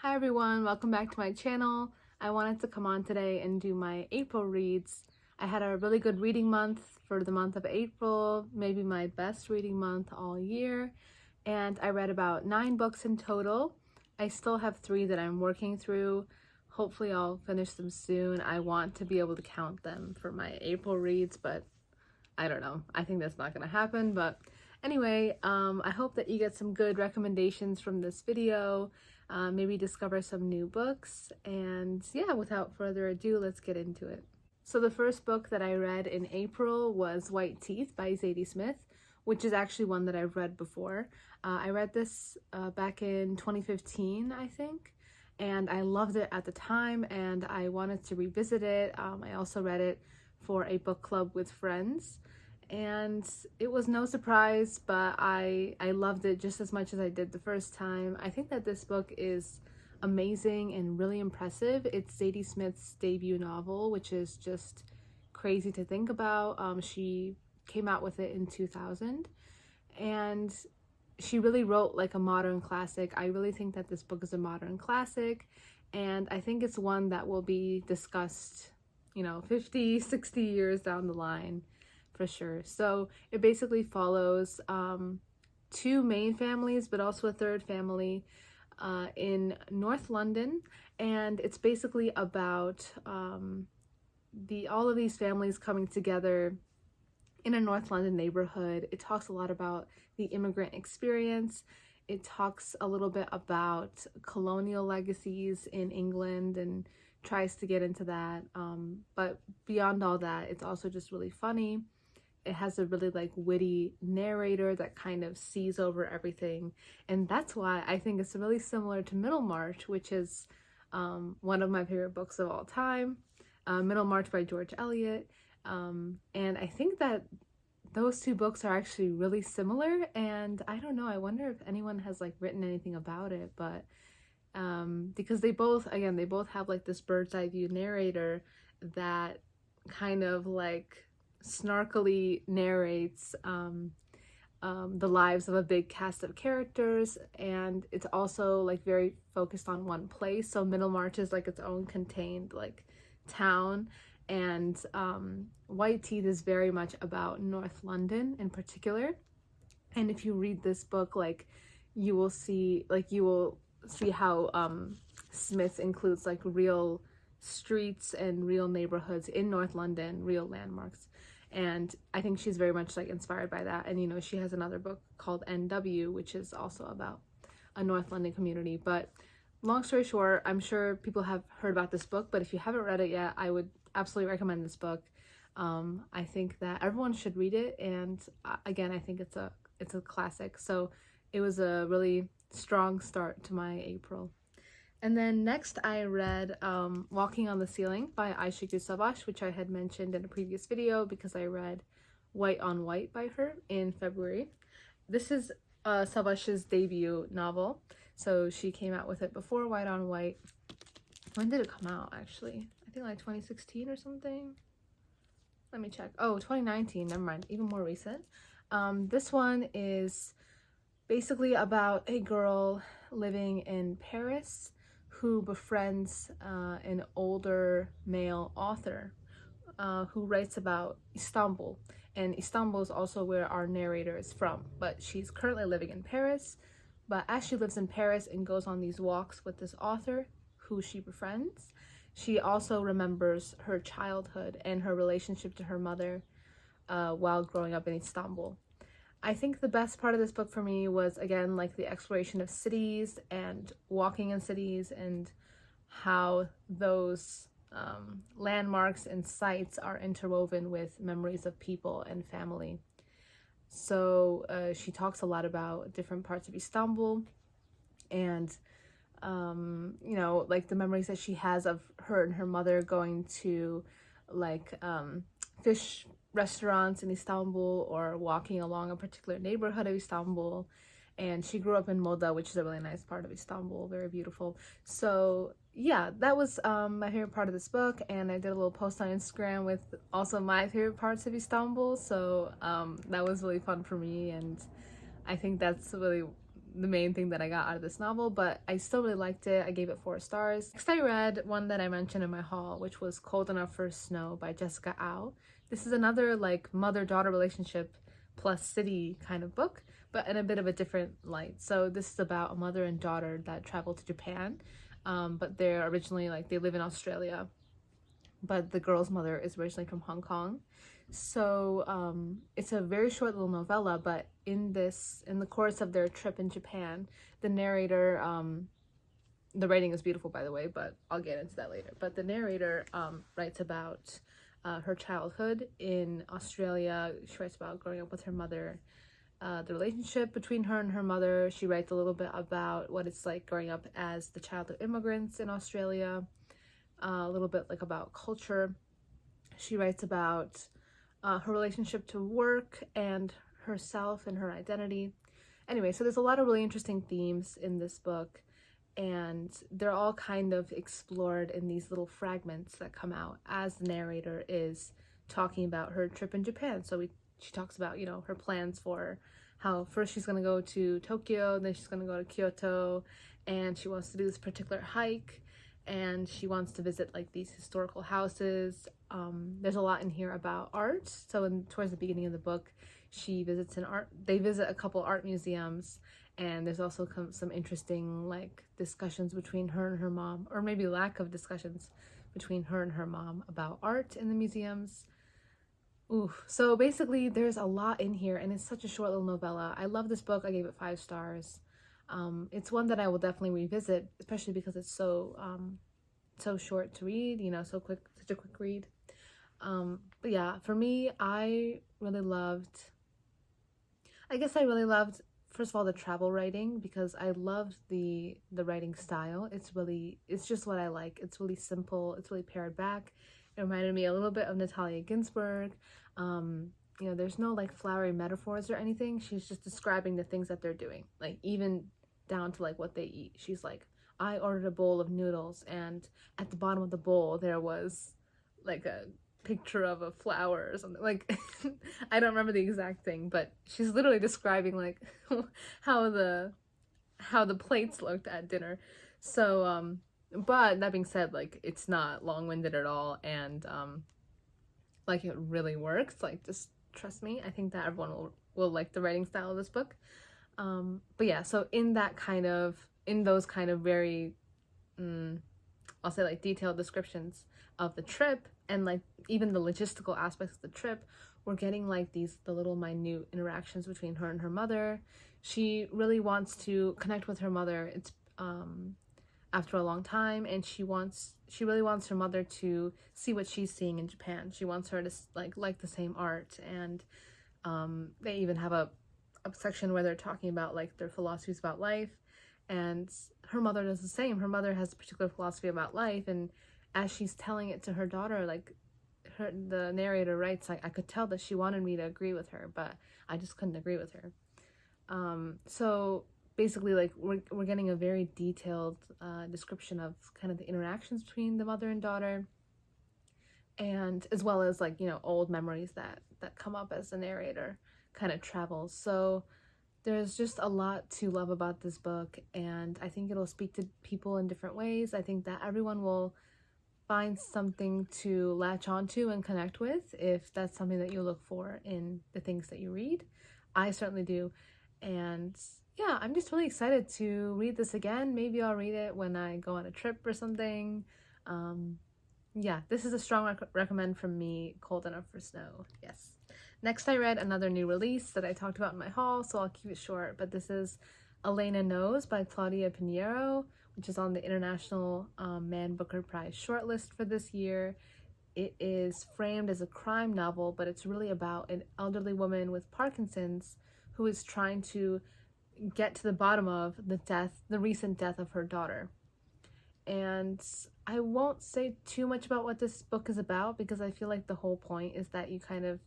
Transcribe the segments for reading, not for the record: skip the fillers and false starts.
Hi everyone, welcome back to my channel. I wanted to come on today and do my April reads. I had a really good reading month for the month of April, maybe my best reading month all year, and I read about 9 books in total. I still have 3 that I'm working through. Hopefully I'll finish them soon. I want to be able to count them for my April reads, but I don't know. I think that's not going to happen, but anyway, I hope that you get some good recommendations from this video, maybe discover some new books, and yeah, without further ado, let's get into it. So the first book that I read in April was White Teeth by Zadie Smith, which is actually one that I've read before. I read this back in 2015, I think, and I loved it at the time, and I wanted to revisit it. I also read it for a book club with friends, and it was no surprise, but I loved it just as much as I did the first time. I think that this book is amazing and really impressive. It's Zadie Smith's debut novel, which is just crazy to think about. She came out with it in 2000, and she really wrote like a modern classic. I really think that this book is a modern classic, and I think it's one that will be discussed, 50, 60 years down the line for sure. So it basically follows 2 main families, but also a third family in North London, and it's basically about all of these families coming together in a North London neighborhood. It talks a lot about the immigrant experience. It talks a little bit about colonial legacies in England and tries to get into that, but beyond all that, it's also just really funny. It has a really witty narrator that kind of sees over everything, and that's why I think it's really similar to Middlemarch, which is one of my favorite books of all time, Middlemarch by George Eliot, and I think that those 2 books are actually really similar, and I don't know, I wonder if anyone has written anything about it, but because they both have this bird's eye view narrator that kind of snarkily narrates the lives of a big cast of characters, and it's also very focused on one place. So Middlemarch is its own contained town, and White Teeth is very much about North London in particular. And if you read this book, you will see how Smith includes real streets and real neighborhoods in North London, real landmarks, and I think she's very much inspired by that. And she has another book called NW, which is also about a North London community. But long story short, I'm sure people have heard about this book, but if you haven't read it yet, I would absolutely recommend this book. I think that everyone should read it, and again, I think it's a classic. So it was a really strong start to my April. And then next I read Walking on the Ceiling by Ayşegül Savaş, which I had mentioned in a previous video because I read White on White by her in February. This is Savaş's debut novel, so she came out with it before White on White. When did it come out, actually? I think 2016 or something. Let me check. Oh, 2019, never mind, even more recent. This one is basically about a girl living in Paris who befriends an older male author who writes about Istanbul. And Istanbul is also where our narrator is from, but she's currently living in Paris. But as she lives in Paris and goes on these walks with this author who she befriends, she also remembers her childhood and her relationship to her mother while growing up in Istanbul. I think the best part of this book for me was, again, the exploration of cities and walking in cities and how those landmarks and sites are interwoven with memories of people and family. So she talks a lot about different parts of Istanbul and, the memories that she has of her and her mother going to fish restaurants in Istanbul or walking along a particular neighborhood of Istanbul. And she grew up in Moda, which is a really nice part of Istanbul, very beautiful. So yeah, that was my favorite part of this book, and I did a little post on Instagram with also my favorite parts of Istanbul, so that was really fun for me, and I think that's really the main thing that I got out of this novel, but I still really liked it. I gave it 4 stars. Next, I read one that I mentioned in my haul, which was Cold Enough for Snow by Jessica Au. This is another like mother-daughter relationship plus city kind of book, but in a bit of a different light. So this is about a mother and daughter that travel to Japan, but they're originally like they live in Australia, but the girl's mother is originally from Hong Kong. So it's a very short little novella, but in the course of their trip in Japan, the narrator, the writing is beautiful, by the way, but I'll get into that later. But the narrator writes about her childhood in Australia. She writes about growing up with her mother, the relationship between her and her mother. She writes a little bit about what it's like growing up as the child of immigrants in Australia, a little bit like about culture. She writes about her relationship to work and herself and her identity. Anyway, so there's a lot of really interesting themes in this book, and they're all kind of explored in these little fragments that come out as the narrator is talking about her trip in Japan. So she talks about, you know, her plans for how first she's going to go to Tokyo, then she's going to go to Kyoto, and she wants to do this particular hike, and she wants to visit like these historical houses. There's a lot in here about art. So towards the beginning of the book, they visit a couple art museums, and there's also some interesting like discussions between her and her mom, or maybe lack of discussions between her and her mom about art in the museums. Oof. So basically there's a lot in here, and it's such a short little novella. I love this book. I gave it 5 stars. It's one that I will definitely revisit, especially because it's so short to read, you know, such a quick read. But yeah, for me, I really loved, first of all, the travel writing, because I loved the writing style. It's just what I like. It's really simple. It's really pared back. It reminded me a little bit of Natalia Ginsburg. You know, there's no like flowery metaphors or anything. She's just describing the things that they're doing, like even down to like what they eat. She's like, I ordered a bowl of noodles, and at the bottom of the bowl there was like a picture of a flower or something. Like I don't remember the exact thing, but she's literally describing like how the plates looked at dinner. So but that being said, like it's not long-winded at all, and like it really works. Like just trust me, I think that everyone will like the writing style of this book. But yeah, so in those kind of very I'll say like detailed descriptions of the trip, and like even the logistical aspects of the trip, we're getting like the little minute interactions between her and her mother. She really wants to connect with her mother. It's after a long time, and she really wants her mother to see what she's seeing in Japan. She wants her to like the same art, and they even have a section where they're talking about like their philosophies about life, and her mother does the same. Her mother has a particular philosophy about life, and as she's telling it to her daughter, like the narrator writes, like, I could tell that she wanted me to agree with her, but I just couldn't agree with her. So basically, like we're getting a very detailed description of kind of the interactions between the mother and daughter, and as well as like, you know, old memories that come up as the narrator kind of travels. So there's just a lot to love about this book, and I think it'll speak to people in different ways. I think that everyone will find something to latch onto and connect with if that's something that you look for in the things that you read. I certainly do. And yeah, I'm just really excited to read this again. Maybe I'll read it when I go on a trip or something. Yeah, this is a strong recommend from me, Cold Enough for Snow. Yes. Next, I read another new release that I talked about in my haul, so I'll keep it short, but this is Elena Knows by Claudia Piñeiro, which is on the International Man Booker Prize shortlist for this year. It is framed as a crime novel, but it's really about an elderly woman with Parkinson's who is trying to get to the bottom of the recent death of her daughter. And I won't say too much about what this book is about, because I feel like the whole point is that you kind of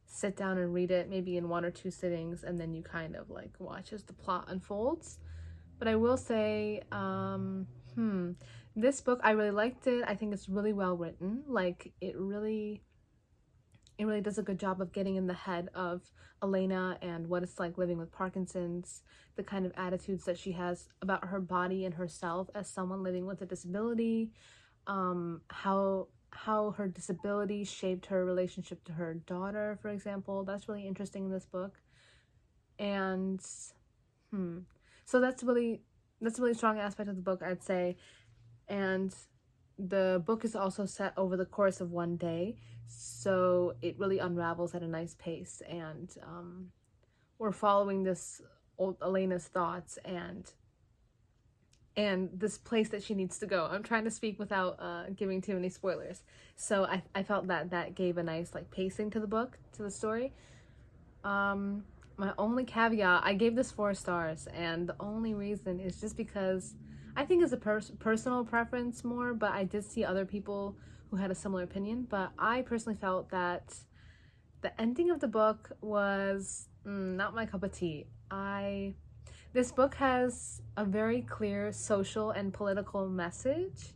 sit down and read it maybe in 1 or 2 sittings, and then you kind of like watch as the plot unfolds. But I will say, this book, I really liked it. I think it's really well written. Like it it really does a good job of getting in the head of Elena and what it's like living with Parkinson's, the kind of attitudes that she has about her body and herself as someone living with a disability, how her disability shaped her relationship to her daughter, for example. That's really interesting in this book. And so that's a really strong aspect of the book, I'd say. And the book is also set over the course of one day, so it really unravels at a nice pace, and we're following this old Elena's thoughts and this place that she needs to go. I'm trying to speak without giving too many spoilers, so I felt that gave a nice like pacing to the book, to the story. My only caveat, I gave this 4 stars, and the only reason is just because I think it's a personal preference more, but I did see other people who had a similar opinion. But I personally felt that the ending of the book was not my cup of tea. This book has a very clear social and political message,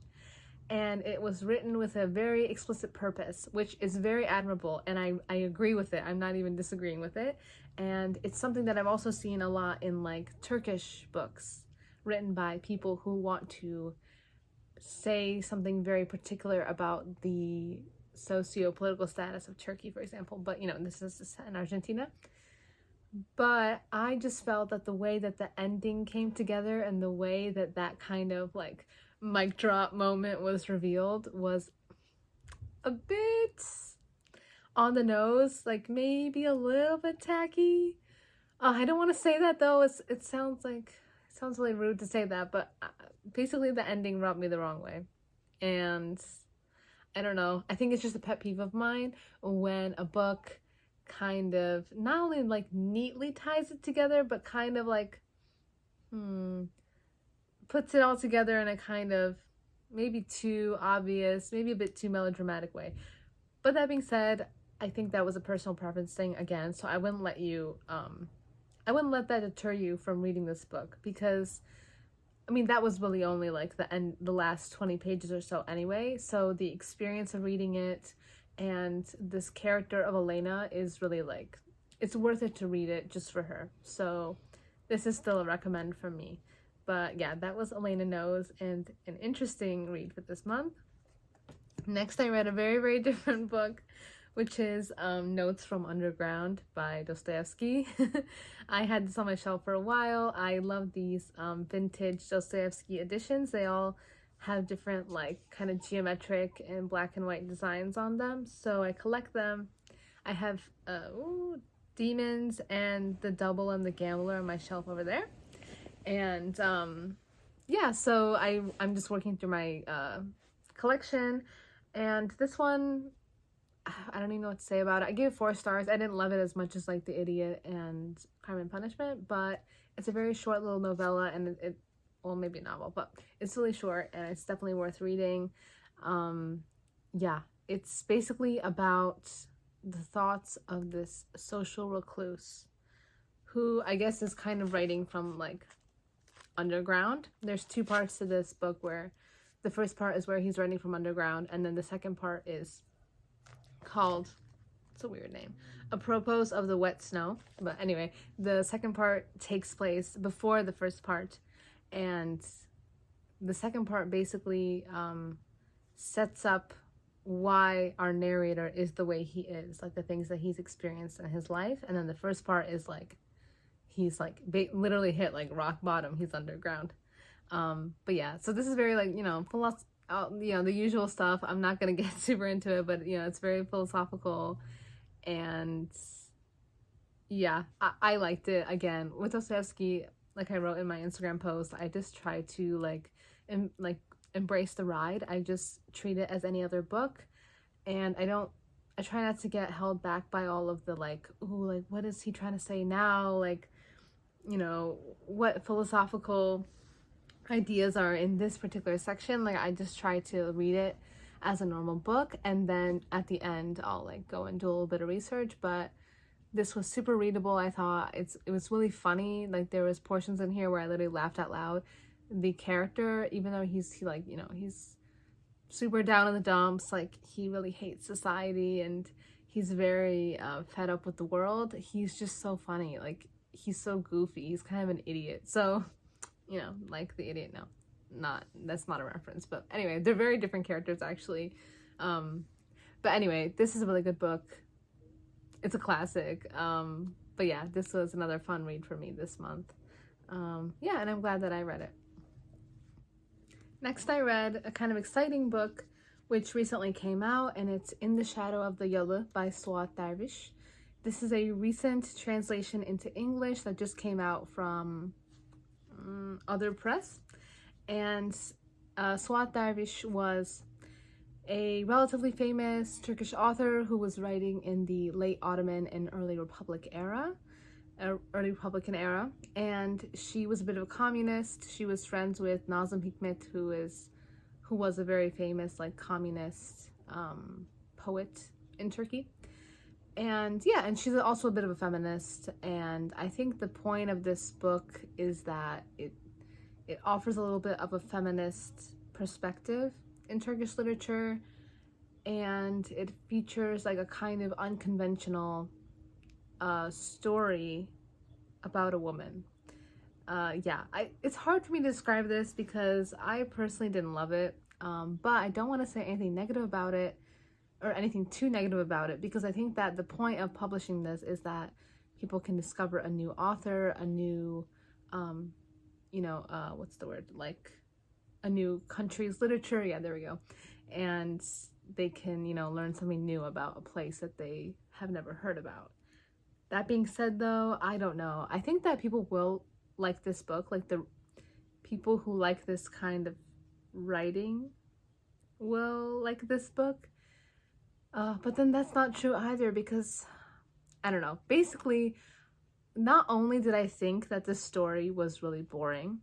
and it was written with a very explicit purpose, which is very admirable, and I agree with it. I'm not even disagreeing with it. And it's something that I've also seen a lot in like Turkish books written by people who want to say something very particular about the socio-political status of Turkey, for example. But, you know, this is in Argentina. But I just felt that the way that the ending came together and the way that that kind of like mic drop moment was revealed was a bit on the nose, like maybe a little bit tacky. I don't want to say that though. It sounds really rude to say that, but basically the ending rubbed me the wrong way. And I don't know. I think it's just a pet peeve of mine when a book kind of not only like neatly ties it together, but kind of like puts it all together in a kind of maybe too obvious, maybe a bit too melodramatic way. But that being said, I think that was a personal preference thing again, so I wouldn't let that deter you from reading this book, because I mean that was really only like the last 20 pages or so anyway, so the experience of reading it and this character of Elena is really like, it's worth it to read it just for her. So this is still a recommend from me. But yeah, that was Elena Knows, and an interesting read for this month. Next, I read a very, very different book, which is Notes from Underground by Dostoevsky. I had this on my shelf for a while. I love these vintage Dostoevsky editions. They all have different like kind of geometric and black and white designs on them, so I collect them. I have Demons and The Double and The Gambler on my shelf over there. And yeah, so I'm just working through my collection, and this one, I don't even know what to say about it. I gave it 4 stars. I didn't love it as much as like The Idiot and Crime and Punishment, but it's a very short little novella, and it well, maybe a novel, but it's really short and it's definitely worth reading. Yeah, it's basically about the thoughts of this social recluse who I guess is kind of writing from like underground. There's 2 parts to this book, where the first part is where he's writing from underground, and then the second part is called, it's a weird name, Apropos of the Wet Snow. But anyway, the second part takes place before the first part, and the second part basically sets up why our narrator is the way he is, like the things that he's experienced in his life. And then the first part is like he's like literally hit like rock bottom, he's underground. But yeah, so this is very like, you know, the usual stuff. I'm not gonna get super into it, but you know, it's very philosophical, and yeah, I liked it. Again, with Dostoevsky, like I wrote in my Instagram post, I just try to like embrace the ride. I just treat it as any other book, and I try not to get held back by all of the like, ooh, like what is he trying to say now, like, you know, what philosophical ideas are in this particular section. Like I just try to read it as a normal book, and then at the end I'll like go and do a little bit of research. But this was super readable. I thought it was really funny. Like there was portions in here where I literally laughed out loud. The character, even though he's like, you know, he's super down in the dumps, like he really hates society, and he's very fed up with the world. He's just so funny. Like, he's so goofy. He's kind of an idiot. So, you know, like the idiot. No, that's not a reference. But anyway, they're very different characters, actually. But anyway, this is a really good book. It's a classic. But yeah, this was another fun read for me this month. Yeah, and I'm glad that I read it. Next, I read a kind of exciting book which recently came out, and it's In the Shadow of the Yalı by Suat Derviş. This is a recent translation into English that just came out from Other Press. And Suat Derviş was a relatively famous Turkish author who was writing in the late Ottoman and early Republican era, and she was a bit of a communist. She was friends with Nazım Hikmet, who was a very famous like communist poet in Turkey. And yeah, and she's also a bit of a feminist, and I think the point of this book is that it offers a little bit of a feminist perspective in Turkish literature, and it features like a kind of unconventional story about a woman. It's hard for me to describe this because I personally didn't love it, but I don't want to say anything negative about it or anything too negative about it, because I think that the point of publishing this is that people can discover a new author, a new like a new country's literature. Yeah, there we go. And they can, learn something new about a place that they have never heard about. That being said, though, I don't know. I think that people will like this book. Like, the people who like this kind of writing will like this book. But then that's not true either, because, I don't know. Basically, not only did I think that this story was really boring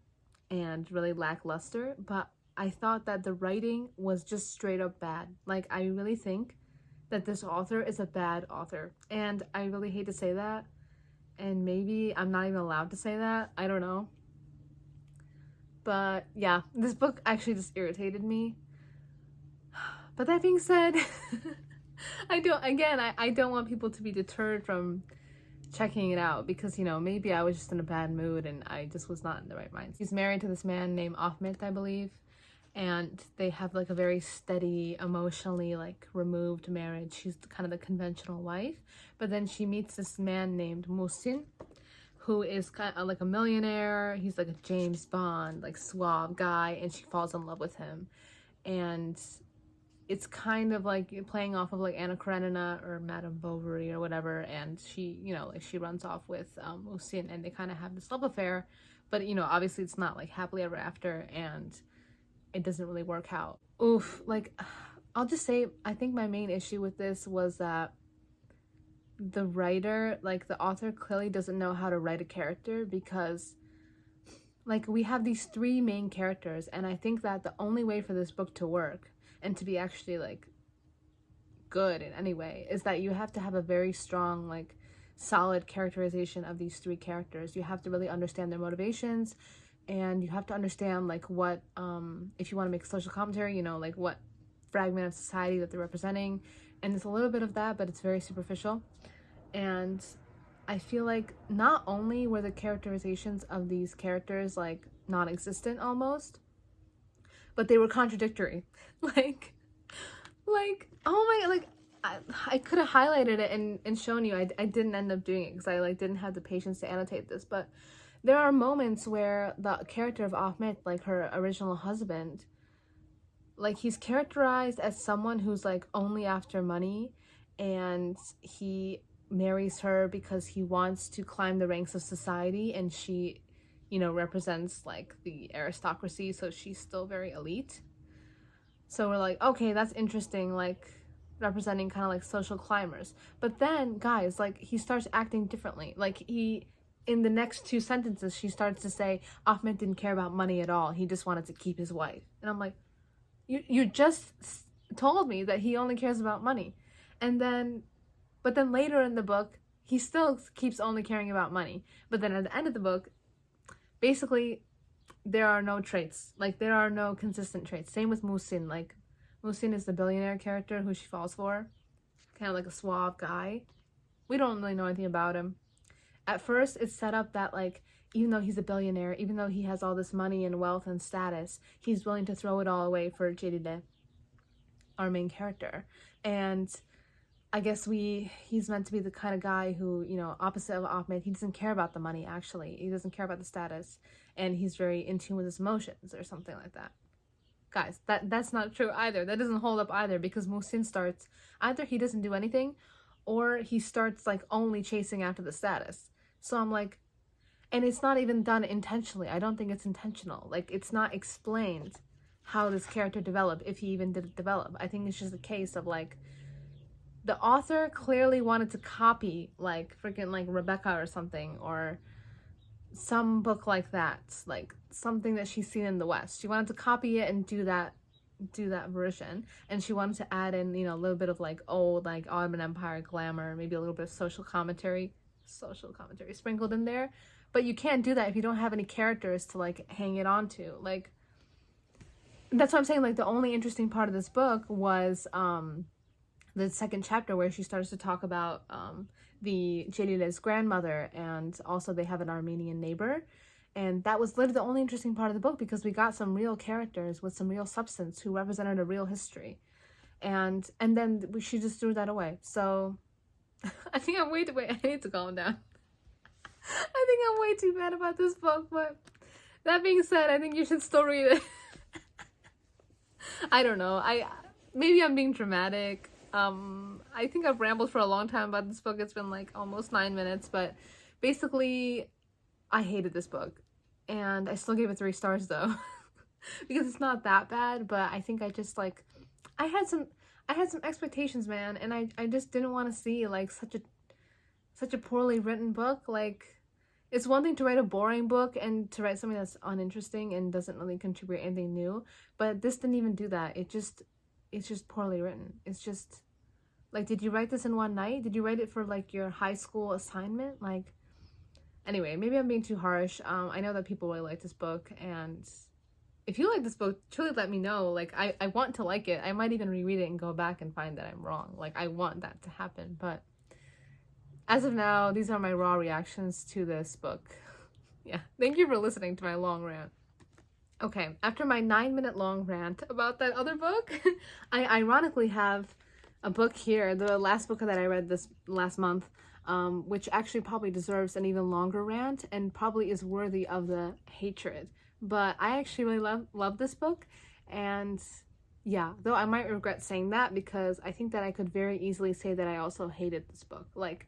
and really lackluster, but I thought that the writing was just straight up bad. Like, I really think that this author is a bad author, and I really hate to say that, and maybe I'm not even allowed to say that, I don't know. But yeah, this book actually just irritated me. But that being said, I don't want people to be deterred from checking it out, because, maybe I was just in a bad mood and I just was not in the right mind. She's married to this man named Ahmet, I believe, and they have like a very steady, emotionally like removed marriage. She's kind of the conventional wife, but then she meets this man named Muhsin, who is kind of like a millionaire. He's like a James Bond, like suave guy, and she falls in love with him. And it's kind of like playing off of like Anna Karenina or Madame Bovary or whatever, and she, she runs off with Muhsin, and they kind of have this love affair, but obviously it's not like happily ever after, and it doesn't really work out. Oof, like, I'll just say, I think my main issue with this was that the writer, like the author, clearly doesn't know how to write a character, because like we have these three main characters, and I think that the only way for this book to work and to be actually like good in any way is that you have to have a very strong, like solid characterization of these three characters. You have to really understand their motivations, and you have to understand like what if you want to make a social commentary, like what fragment of society that they're representing. And it's a little bit of that, but it's very superficial. And I feel like not only were the characterizations of these characters like non-existent almost, but they were contradictory. like oh my, like I could have highlighted it and shown you. I didn't end up doing it because I like didn't have the patience to annotate this, but there are moments where the character of Ahmet, like her original husband, like he's characterized as someone who's like only after money, and he marries her because he wants to climb the ranks of society, and she, represents like the aristocracy, so she's still very elite. So we're like, okay, that's interesting, like representing kind of like social climbers. But then, guys, like he starts acting differently. Like in the next two sentences, she starts to say Ahmet didn't care about money at all. He just wanted to keep his wife. And I'm like, you just told me that he only cares about money. But then later in the book, he still keeps only caring about money. But then at the end of the book, basically, there are no traits. Like, there are no consistent traits. Same with Muhsin. Like, Muhsin is the billionaire character who she falls for. kind of like a suave guy. We don't really know anything about him. At first, it's set up that, like, even though he's a billionaire, even though he has all this money and wealth and status, he's willing to throw it all away for Zadie, our main character. And I guess he's meant to be the kind of guy who, you know, opposite of Ahmed, he doesn't care about the money, actually. He doesn't care about the status. And he's very in tune with his emotions or something like that. Guys, that's not true either. That doesn't hold up either, because Muhsin starts, either he doesn't do anything, or he starts, like, only chasing after the status. So I'm like, and it's not even done intentionally. I don't think it's intentional. Like, it's not explained how this character developed, if he even did develop. I think it's just a case of, like, the author clearly wanted to copy, like, freaking, like, Rebecca or something, or some book like that, like, something that she's seen in the West. She wanted to copy it and do that version, and she wanted to add in, you know, a little bit of, like, old, like, Ottoman Empire glamour, maybe a little bit of social commentary sprinkled in there. But you can't do that if you don't have any characters to, like, hang it onto. Like, that's what I'm saying. Like, the only interesting part of this book was the second chapter, where she starts to talk about the Jalile's grandmother, and also they have an Armenian neighbor. And that was literally the only interesting part of the book, because we got some real characters with some real substance who represented a real history. And then she just threw that away. So I think I'm way too, I need to calm down. I think I'm way too bad about this book, but that being said, I think you should still read it. I don't know. Maybe I'm being dramatic. I think I've rambled for a long time about this book. It's been like almost 9 minutes, but basically I hated this book, and I still gave it 3 stars though, because it's not that bad, but I think I just, like, I had some expectations, man, and I just didn't want to see, like, such a poorly written book. Like, it's one thing to write a boring book and to write something that's uninteresting and doesn't really contribute anything new, but this didn't even do that. It's just poorly written. It's just, like, did you write this in one night? Did you write it for, like, your high school assignment? Like, anyway, maybe I'm being too harsh. I know that people really like this book, and if you like this book, truly let me know. Like, I want to like it. I might even reread it and go back and find that I'm wrong. Like, I want that to happen, but as of now, these are my raw reactions to this book. Yeah, thank you for listening to my long rant. Okay, after my 9-minute long rant about that other book, I ironically have a book here, the last book that I read this last month, which actually probably deserves an even longer rant and probably is worthy of the hatred. But I actually really love this book, and yeah, though I might regret saying that, because I think that I could very easily say that I also hated this book. Like,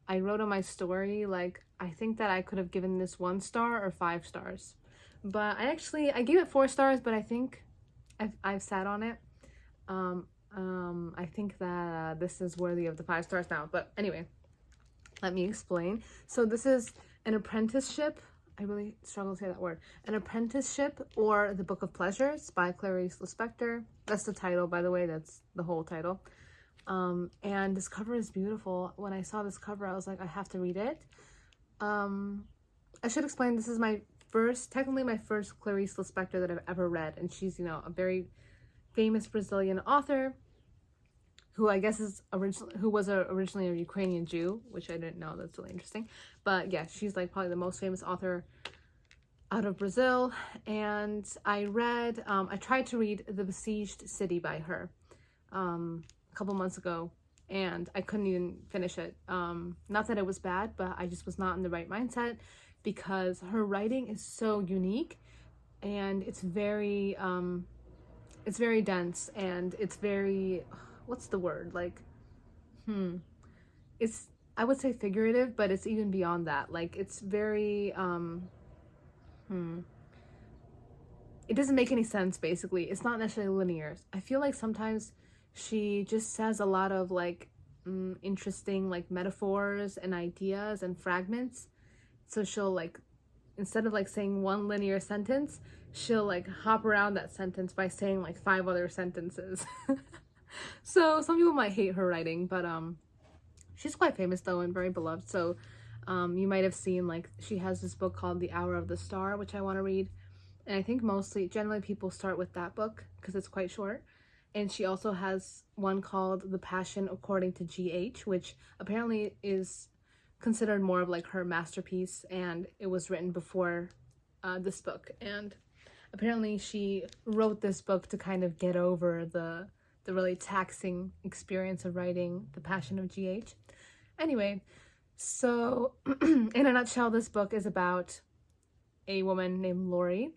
I wrote on my story, like, I think that I could have given this 1 star or 5 stars. But I gave it 4 stars, but I think I've sat on it. I think that this is worthy of the 5 stars now. But anyway, let me explain. So this is an apprenticeship. I really struggle to say that word. An Apprenticeship, or The Book of Pleasures, by Clarice Lispector. That's the title, by the way. That's the whole title. And this cover is beautiful. When I saw this cover, I was like, I have to read it. I should explain, this is technically my first Clarice Lispector that I've ever read, and she's, you know, a very famous Brazilian author who I guess who was originally a Ukrainian Jew, which I didn't know. That's really interesting. But yeah, she's like probably the most famous author out of Brazil. And I tried to read The Besieged City by her a couple months ago, and I couldn't even finish it. Not that it was bad, but I just was not in the right mindset, because her writing is so unique, and it's very dense, and it's very, what's the word, like, it's, I would say figurative, but it's even beyond that. Like, it's very, it doesn't make any sense, basically. It's not necessarily linear. I feel like sometimes she just says a lot of, like, interesting, like, metaphors and ideas and fragments. So she'll, like, instead of, like, saying one linear sentence, she'll, like, hop around that sentence by saying, like, 5 other sentences. So some people might hate her writing, but she's quite famous though, and very beloved. So you might have seen, like, she has this book called The Hour of the Star, which I want to read, and I think generally people start with that book because it's quite short. And she also has one called The Passion According to G.H., which apparently is considered more of like her masterpiece, and it was written before this book. And apparently she wrote this book to kind of get over the really taxing experience of writing The Passion of G.H. Anyway, so in a nutshell, this book is about a woman named Lori,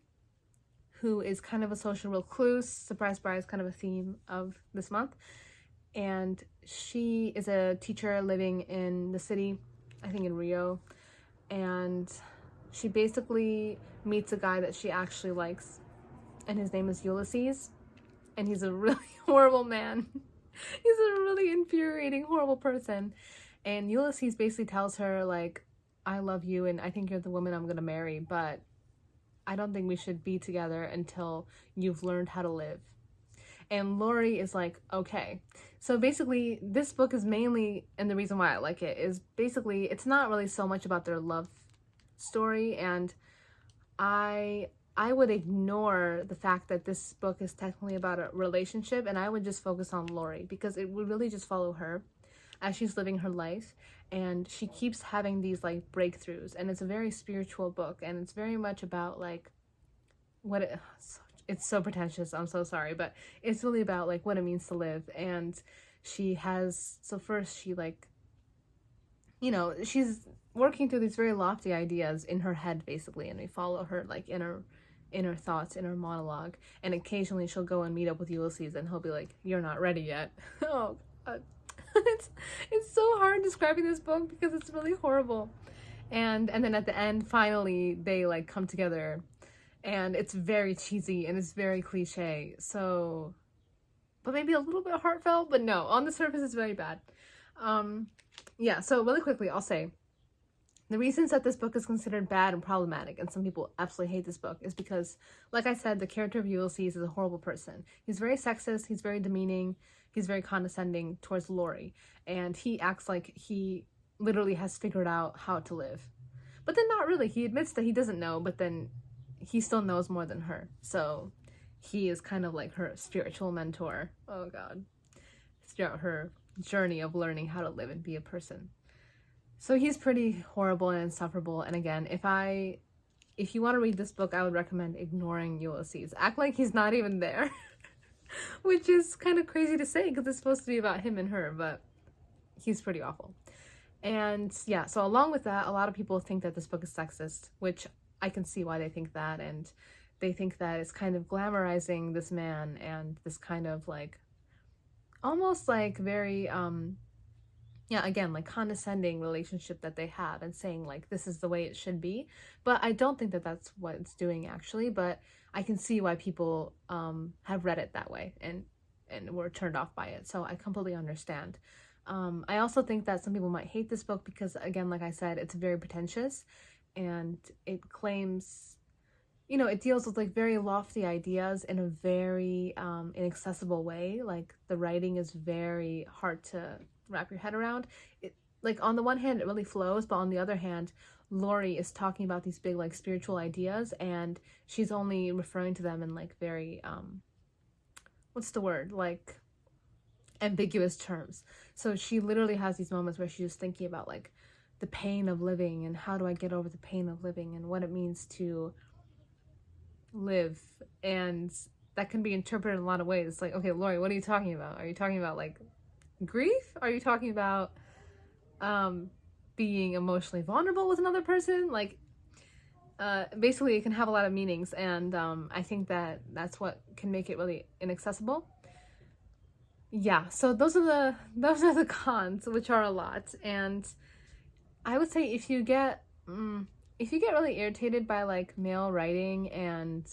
who is kind of a social recluse. Surprise, surprise, kind of a theme of this month. And she is a teacher living in the city, I think in Rio. And she basically meets a guy that she actually likes. And his name is Ulysses. And he's a really horrible man. He's a really infuriating, horrible person. And Ulysses basically tells her, like, I love you and I think you're the woman I'm going to marry, but I don't think we should be together until you've learned how to live. And Lori is like, okay. So basically, this book is mainly, and the reason why I like it is basically, it's not really so much about their love story, and I would ignore the fact that this book is technically about a relationship, and I would just focus on Lori, because it would really just follow her as she's living her life, and she keeps having these like breakthroughs, and it's a very spiritual book, and it's very much about like it's so pretentious, I'm so sorry, but it's really about like what it means to live. And she has, so first she like, you know, she's working through these very lofty ideas in her head basically, and we follow her like inner thoughts, inner monologue, and occasionally she'll go and meet up with Ulysses and he'll be like, you're not ready yet. Oh God. It's so hard describing this book because it's really horrible. And then at the end, finally, they like come together, and it's very cheesy and it's very cliche. So, but maybe a little bit heartfelt, but no, on the surface it's very bad. Yeah, so really quickly, I'll say the reasons that this book is considered bad and problematic, and some people absolutely hate this book, is because, like I said, the character of Ulysses is a horrible person. He's very sexist, he's very demeaning, he's very condescending towards Lori, and he acts like he literally has figured out how to live. But then not really. He admits that he doesn't know, but then he still knows more than her. So he is kind of like her spiritual mentor. Oh God. Throughout her journey of learning how to live and be a person. So he's pretty horrible and insufferable. And again, if you want to read this book, I would recommend ignoring Ulysses. Act like he's not even there. Which is kind of crazy to say because it's supposed to be about him and her, but he's pretty awful. And yeah, so along with that, a lot of people think that this book is sexist, which I can see why they think that. And they think that it's kind of glamorizing this man and this kind of like, almost like very, yeah, again, like condescending relationship that they have, and saying like, this is the way it should be. But I don't think that that's what it's doing actually, but I can see why people have read it that way and were turned off by it. So I completely understand. I also think that some people might hate this book because, again, like I said, it's very pretentious, and it claims, you know, it deals with like very lofty ideas in a very inaccessible way. Like the writing is very hard to wrap your head around. It, like, on the one hand it really flows, but on the other hand, Lori is talking about these big like spiritual ideas, and she's only referring to them in like very what's the word, like ambiguous terms. So she literally has these moments where she's just thinking about like the pain of living, and how do I get over the pain of living, and what it means to live. And that can be interpreted in a lot of ways. It's like, okay, Lori, what are you talking about? Are you talking about like grief? Are you talking about being emotionally vulnerable with another person? Like basically it can have a lot of meanings, and I think that that's what can make it really inaccessible. Yeah, so those are the cons, which are a lot. And I would say if you get really irritated by like male writing, and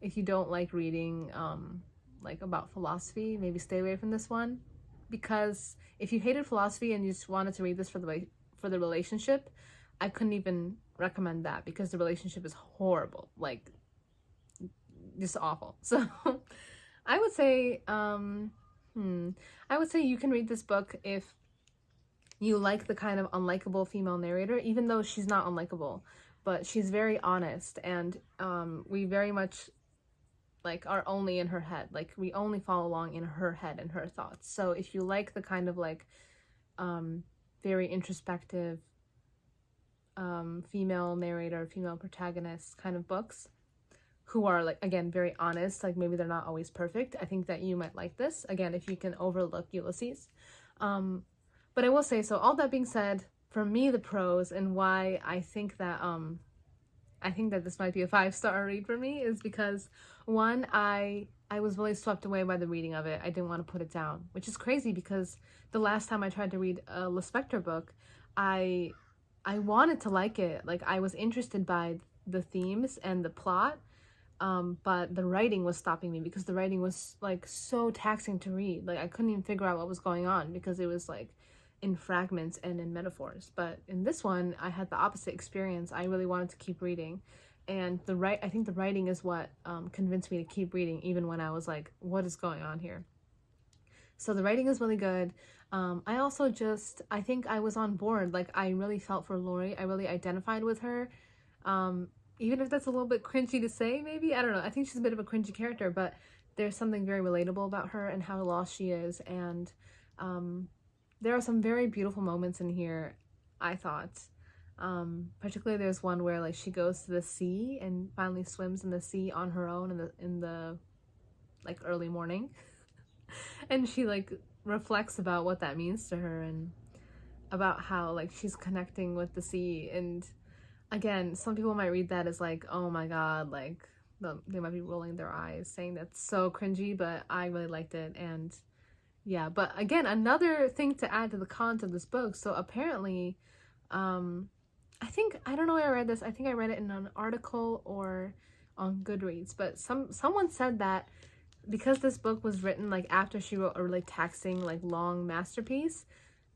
if you don't like reading like about philosophy, maybe stay away from this one. Because if you hated philosophy and you just wanted to read this for the relationship, I couldn't even recommend that, because the relationship is horrible, like just awful. So I would say you can read this book if you like the kind of unlikable female narrator, even though she's not unlikable, but she's very honest, and we very much like are only in her head. Like we only follow along in her head and her thoughts. So if you like the kind of like very introspective female narrator, female protagonist kind of books who are like, again, very honest, like maybe they're not always perfect, I think that you might like this, again, if you can overlook Ulysses. But I will say, so all that being said, for me, the pros and why I think that this might be a 5-star read for me is because, one, I was really swept away by the reading of it. I didn't want to put it down, which is crazy because the last time I tried to read a Lispector book, I wanted to like it. Like, I was interested by the themes and the plot, but the writing was stopping me because the writing was like so taxing to read. Like, I couldn't even figure out what was going on because it was like in fragments and in metaphors. But in this one, I had the opposite experience. I really wanted to keep reading, and I think the writing is what convinced me to keep reading even when I was like, what is going on here? So the writing is really good. I also I think I was on board. Like, I really felt for Lori. I really identified with her. Even if that's a little bit cringy to say, maybe, I don't know. I think she's a bit of a cringy character, but there's something very relatable about her and how lost she is. And there are some very beautiful moments in here, I thought. Particularly there's one where like she goes to the sea and finally swims in the sea on her own in the like early morning. And she like reflects about what that means to her and about how like she's connecting with the sea. And again, some people might read that as like, oh my god, like they might be rolling their eyes saying that's so cringy, but I really liked it. And yeah, but again, another thing to add to the cons of this book. So apparently, I don't know where I read this. I think I read it in an article or on Goodreads, but someone said that because this book was written like after she wrote a really taxing like long masterpiece,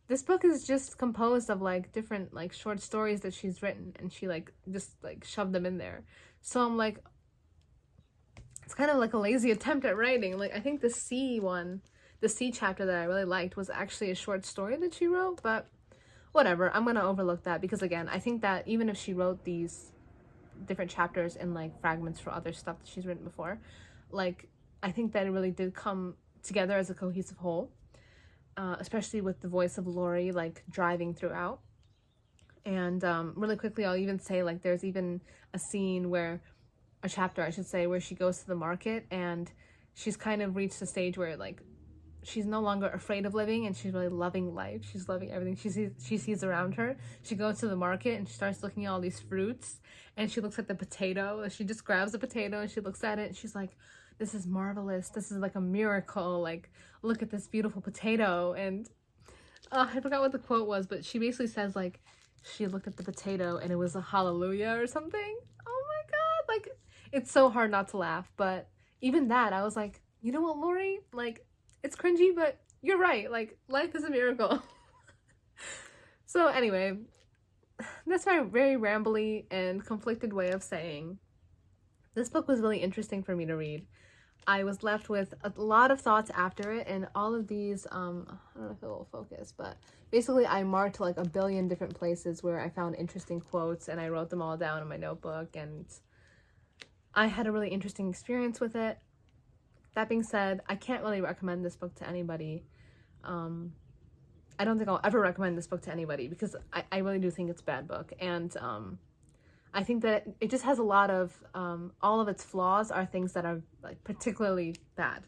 this book is just composed of like different like short stories that she's written, and she like just like shoved them in there. So I'm like, it's kind of like a lazy attempt at writing. Like, I think the sea chapter that I really liked was actually a short story that she wrote, but whatever, I'm gonna overlook that because again, I think that even if she wrote these different chapters in like fragments for other stuff that she's written before, like I think that it really did come together as a cohesive whole, especially with the voice of Lori like driving throughout. And really quickly, I'll even say like there's even a chapter I should say, where she goes to the market and she's kind of reached a stage where like she's no longer afraid of living and she's really loving life. She's loving everything she sees around her. She goes to the market and she starts looking at all these fruits, and she looks at the potato. She just grabs the potato and she looks at it and she's like, this is marvelous. This is like a miracle. Like, look at this beautiful potato. And I forgot what the quote was, but she basically says like she looked at the potato and it was a hallelujah or something. Oh my god, like it's so hard not to laugh. But even that, I was like, you know what, Lori, like, it's cringy, but you're right. Like, life is a miracle. So anyway, that's my very rambly and conflicted way of saying this book was really interesting for me to read. I was left with a lot of thoughts after it, and all of these, I don't know if it will focus, but basically I marked like a billion different places where I found interesting quotes, and I wrote them all down in my notebook, and I had a really interesting experience with it. That being said, I can't really recommend this book to anybody. I don't think I'll ever recommend this book to anybody because I really do think it's a bad book. And I think that it just has a lot of, all of its flaws are things that are like particularly bad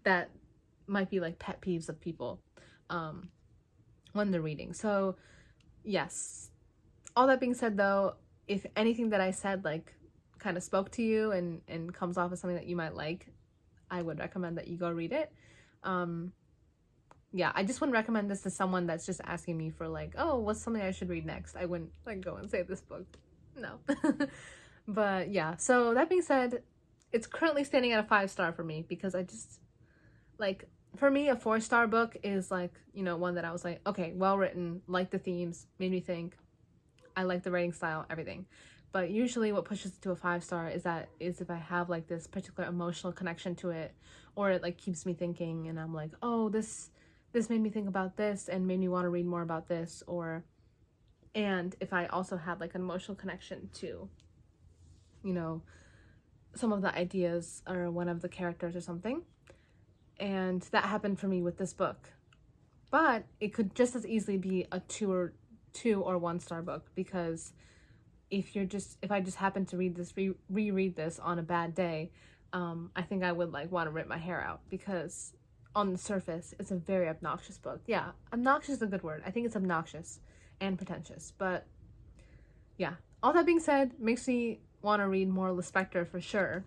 that might be like pet peeves of people when they're reading. So yes, all that being said though, if anything that I said like kind of spoke to you and comes off as something that you might like, I would recommend that you go read it. Yeah, I just wouldn't recommend this to someone that's just asking me for like, oh, what's something I should read next? I wouldn't like go and say this book. No. But yeah, so that being said, it's currently standing at a 5-star for me because I just like, for me, a 4-star book is like, you know, one that I was like, okay, well written, like the themes, made me think, I like the writing style, everything. But usually what pushes it to a 5-star is if I have like this particular emotional connection to it, or it like keeps me thinking and I'm like, oh, this made me think about this and made me want to read more about this, and if I also had like an emotional connection to, you know, some of the ideas or one of the characters or something. And that happened for me with this book. But it could just as easily be a 2 or 1-star book, because if I just happen to reread this on a bad day, I think I would like want to rip my hair out, because on the surface it's a very obnoxious book. Yeah, obnoxious is a good word. I think it's obnoxious and pretentious. But yeah, all that being said, makes me want to read more Lispector for sure.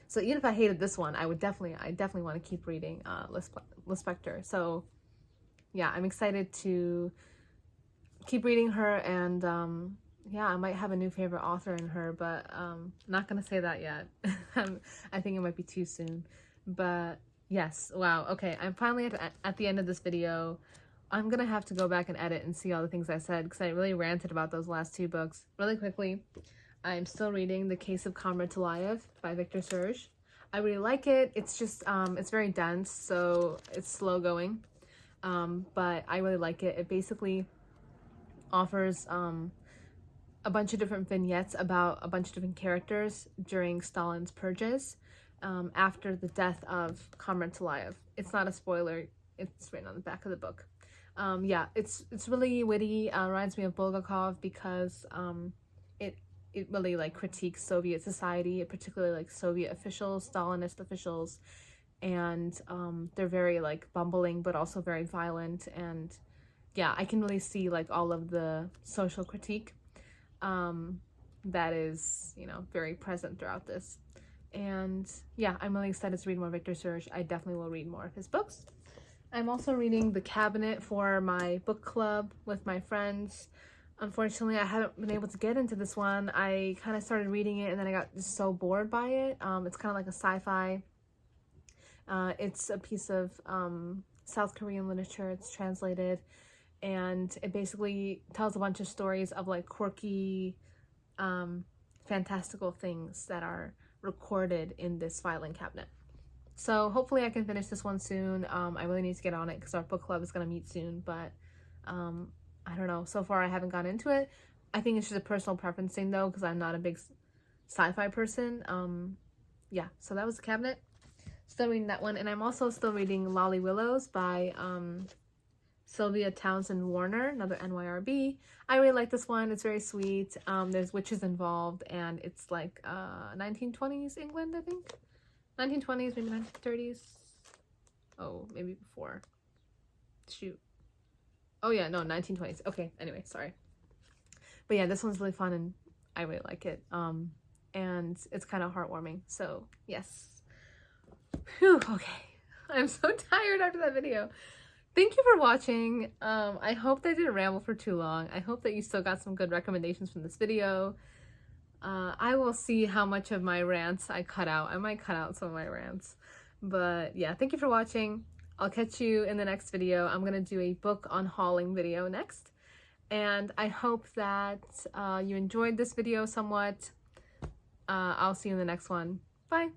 So even if I hated this one, I definitely want to keep reading Lispector. So yeah, I'm excited to keep reading her, and yeah, I might have a new favorite author in her, but not gonna say that yet. I think it might be too soon. But yes, wow, okay, I'm finally at the end of this video. I'm gonna have to go back and edit and see all the things I said, because I really ranted about those last 2 books. Really quickly, I'm still reading The Case of Comrade Talayev by Victor Serge. I really like it. It's just, it's very dense, so it's slow going. But I really like it. It basically offers a bunch of different vignettes about a bunch of different characters during Stalin's purges, after the death of Comrade Talayev. It's not a spoiler. It's written on the back of the book. Yeah, it's really witty. Reminds me of Bulgakov, because it really like critiques Soviet society, particularly like Soviet officials, Stalinist officials, and they're very like bumbling but also very violent. And yeah, I can really see like all of the social critique that is, you know, very present throughout this. And yeah, I'm really excited to read more Victor Serge. I definitely will read more of his books. I'm also reading The Cabinet for my book club with my friends. Unfortunately, I haven't been able to get into this one. I kind of started reading it and then I got just so bored by it. It's kind of like a sci-fi. It's a piece of South Korean literature. It's translated, and it basically tells a bunch of stories of like quirky, fantastical things that are recorded in this filing cabinet. So hopefully I can finish this one soon. I really need to get on it because our book club is going to meet soon, but I don't know. So far I haven't gone into it. I think it's just a personal preference thing though, because I'm not a big sci-fi person. Yeah, so that was The Cabinet. Still reading that one. And I'm also still reading Lolly Willows by Sylvia Townsend Warner, another NYRB. I really like this one. It's very sweet. There's witches involved, and it's like 1920s England, I think. 1920s, maybe 1930s. Oh, maybe before. Shoot. Oh yeah, no, 1920s. Okay, anyway, sorry. But yeah, this one's really fun and I really like it. And it's kind of heartwarming. So yes. Whew, okay. I'm so tired after that video. Thank you for watching. I hope that I didn't ramble for too long. I hope that you still got some good recommendations from this video. I will see how much of my rants I cut out. I might cut out some of my rants. But yeah, thank you for watching. I'll catch you in the next video. I'm going to do a book on hauling video next. And I hope that you enjoyed this video somewhat. I'll see you in the next one. Bye.